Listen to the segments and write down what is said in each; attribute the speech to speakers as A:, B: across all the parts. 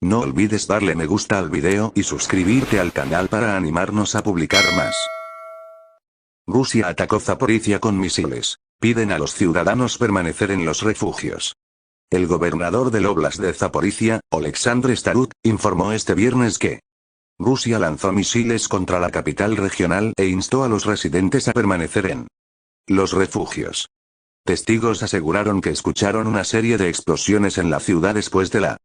A: No olvides darle me gusta al video y suscribirte al canal para animarnos a publicar más. Rusia atacó Zaporizhia con misiles. Piden a los ciudadanos permanecer en los refugios. El gobernador del Oblast de Zaporizhia, Oleksandr Staruk, informó este viernes que Rusia lanzó misiles contra la capital regional e instó a los residentes a permanecer en los refugios. Testigos aseguraron que escucharon una serie de explosiones en la ciudad después de la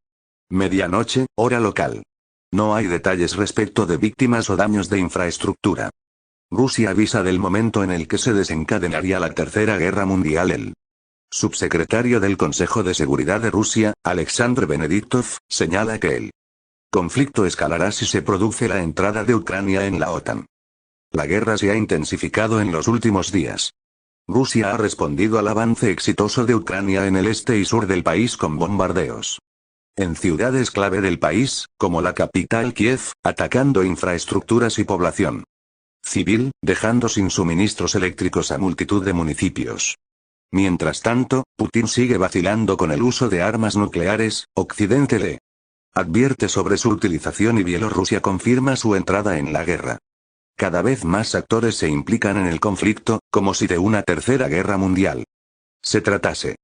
A: medianoche, hora local. No hay detalles respecto de víctimas o daños de infraestructura. Rusia avisa del momento en el que se desencadenaría la Tercera Guerra Mundial. El subsecretario del Consejo de Seguridad de Rusia, Alexander Venediktov, señala que el conflicto escalará si se produce la entrada de Ucrania en la OTAN. La guerra se ha intensificado en los últimos días. Rusia ha respondido al avance exitoso de Ucrania en el este y sur del país con bombardeos en ciudades clave del país, como la capital Kiev, atacando infraestructuras y población civil, dejando sin suministros eléctricos a multitud de municipios. Mientras tanto, Putin sigue vacilando con el uso de armas nucleares. Occidente le advierte sobre su utilización y Bielorrusia confirma su entrada en la guerra. Cada vez más actores se implican en el conflicto, como si de una tercera guerra mundial se tratase.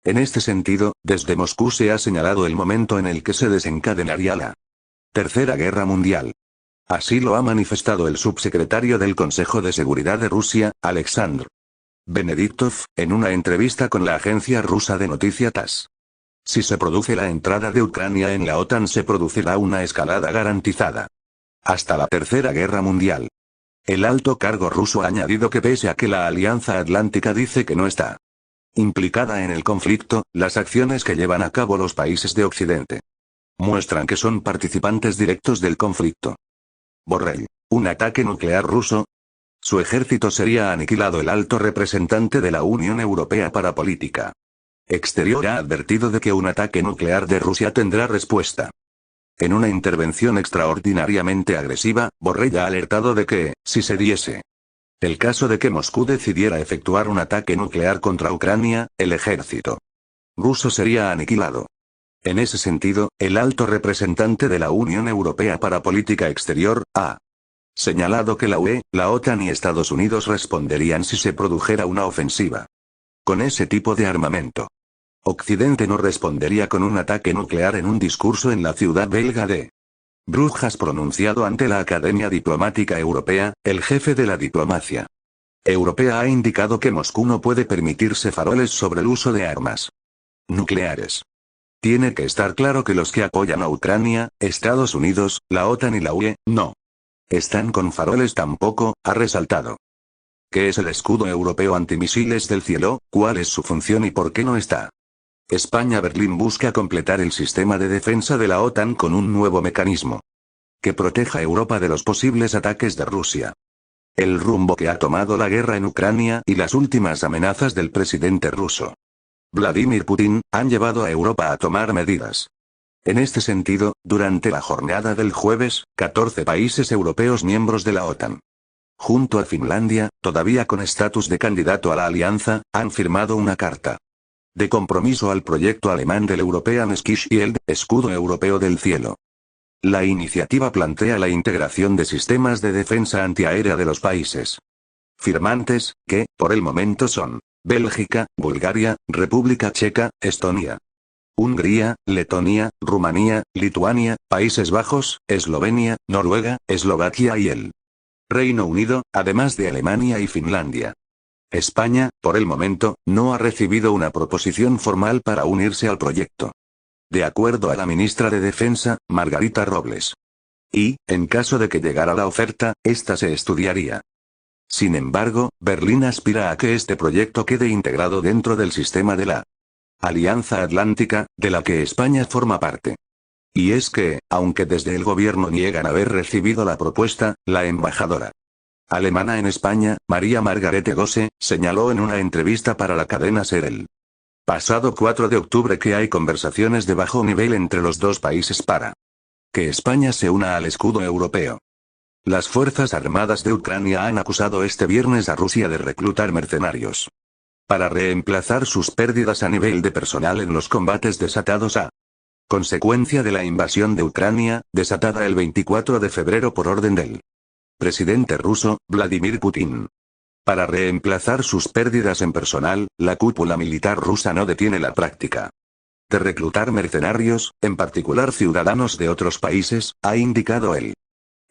A: En este sentido, desde Moscú se ha señalado el momento en el que se desencadenaría la Tercera Guerra Mundial. Así lo ha manifestado el subsecretario del Consejo de Seguridad de Rusia, Alexander Venediktov, en una entrevista con la agencia rusa de noticia TASS. Si se produce la entrada de Ucrania en la OTAN, se producirá una escalada garantizada hasta la Tercera Guerra Mundial. El alto cargo ruso ha añadido que pese a que la Alianza Atlántica dice que no está implicada en el conflicto, las acciones que llevan a cabo los países de Occidente muestran que son participantes directos del conflicto. Borrell. ¿Un ataque nuclear ruso? Su ejército sería aniquilado. El alto representante de la Unión Europea para Política Exterior ha advertido de que un ataque nuclear de Rusia tendrá respuesta. En una intervención extraordinariamente agresiva, Borrell ha alertado de que, si se diese el caso de que Moscú decidiera efectuar un ataque nuclear contra Ucrania, el ejército ruso sería aniquilado. En ese sentido, el alto representante de la Unión Europea para Política Exterior, ha señalado que la UE, la OTAN y Estados Unidos responderían si se produjera una ofensiva con ese tipo de armamento. Occidente no respondería con un ataque nuclear. En un discurso en la ciudad belga de Brujas pronunciado ante la Academia Diplomática Europea, el jefe de la diplomacia europea ha indicado que Moscú no puede permitirse faroles sobre el uso de armas nucleares. Tiene que estar claro que los que apoyan a Ucrania, Estados Unidos, la OTAN y la UE, no están con faroles tampoco, ha resaltado. ¿Qué es el escudo europeo antimisiles del cielo? ¿Cuál es su función y por qué no está? España. Berlín busca completar el sistema de defensa de la OTAN con un nuevo mecanismo que proteja a Europa de los posibles ataques de Rusia. El rumbo que ha tomado la guerra en Ucrania y las últimas amenazas del presidente ruso Vladimir Putin han llevado a Europa a tomar medidas. En este sentido, durante la jornada del jueves, 14 países europeos miembros de la OTAN, junto a Finlandia, todavía con estatus de candidato a la alianza, han firmado una carta de compromiso al proyecto alemán del European Sky Shield, escudo europeo del cielo. La iniciativa plantea la integración de sistemas de defensa antiaérea de los países firmantes, que, por el momento son Bélgica, Bulgaria, República Checa, Estonia, Hungría, Letonia, Rumanía, Lituania, Países Bajos, Eslovenia, Noruega, Eslovaquia y el Reino Unido, además de Alemania y Finlandia. España, por el momento, no ha recibido una proposición formal para unirse al proyecto, de acuerdo a la ministra de Defensa, Margarita Robles. Y, en caso de que llegara la oferta, esta se estudiaría. Sin embargo, Berlín aspira a que este proyecto quede integrado dentro del sistema de la Alianza Atlántica, de la que España forma parte. Y es que, aunque desde el gobierno niegan haber recibido la propuesta, la embajadora alemana en España, María Margarete Gose, señaló en una entrevista para la cadena SER el pasado 4 de octubre que hay conversaciones de bajo nivel entre los dos países para que España se una al escudo europeo. Las Fuerzas Armadas de Ucrania han acusado este viernes a Rusia de reclutar mercenarios para reemplazar sus pérdidas a nivel de personal en los combates desatados a consecuencia de la invasión de Ucrania, desatada el 24 de febrero por orden del presidente ruso, Vladimir Putin. Para reemplazar sus pérdidas en personal, la cúpula militar rusa no detiene la práctica de reclutar mercenarios, en particular ciudadanos de otros países, ha indicado el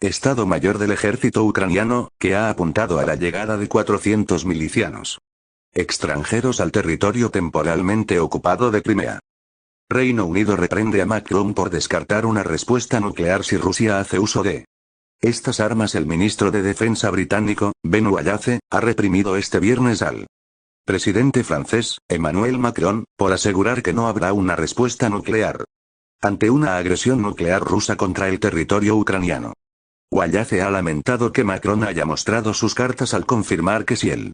A: Estado Mayor del Ejército ucraniano, que ha apuntado a la llegada de 400 milicianos extranjeros al territorio temporalmente ocupado de Crimea. Reino Unido reprende a Macron por descartar una respuesta nuclear si Rusia hace uso de estas armas. El ministro de Defensa británico, Ben Wallace, ha reprimido este viernes al presidente francés, Emmanuel Macron, por asegurar que no habrá una respuesta nuclear ante una agresión nuclear rusa contra el territorio ucraniano. Wallace ha lamentado que Macron haya mostrado sus cartas al confirmar que si el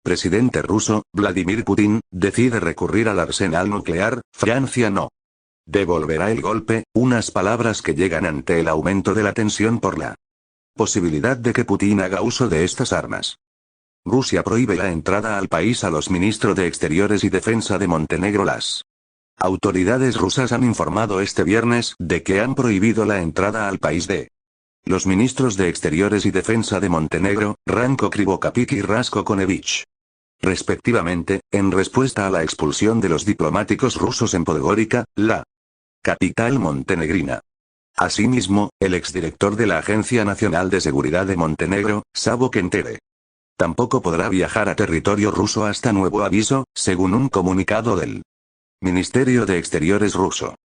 A: presidente ruso, Vladimir Putin, decide recurrir al arsenal nuclear, Francia no devolverá el golpe, unas palabras que llegan ante el aumento de la tensión por la posibilidad de que Putin haga uso de estas armas. Rusia prohíbe la entrada al país a los ministros de Exteriores y Defensa de Montenegro. Las autoridades rusas han informado este viernes de que han prohibido la entrada al país de los ministros de Exteriores y Defensa de Montenegro, Ranko Krivokapic y Rasko Konevich, respectivamente, en respuesta a la expulsión de los diplomáticos rusos en Podgorica, la capital montenegrina. Asimismo, el exdirector de la Agencia Nacional de Seguridad de Montenegro, Savo Kentere, tampoco podrá viajar a territorio ruso hasta nuevo aviso, según un comunicado del Ministerio de Exteriores ruso.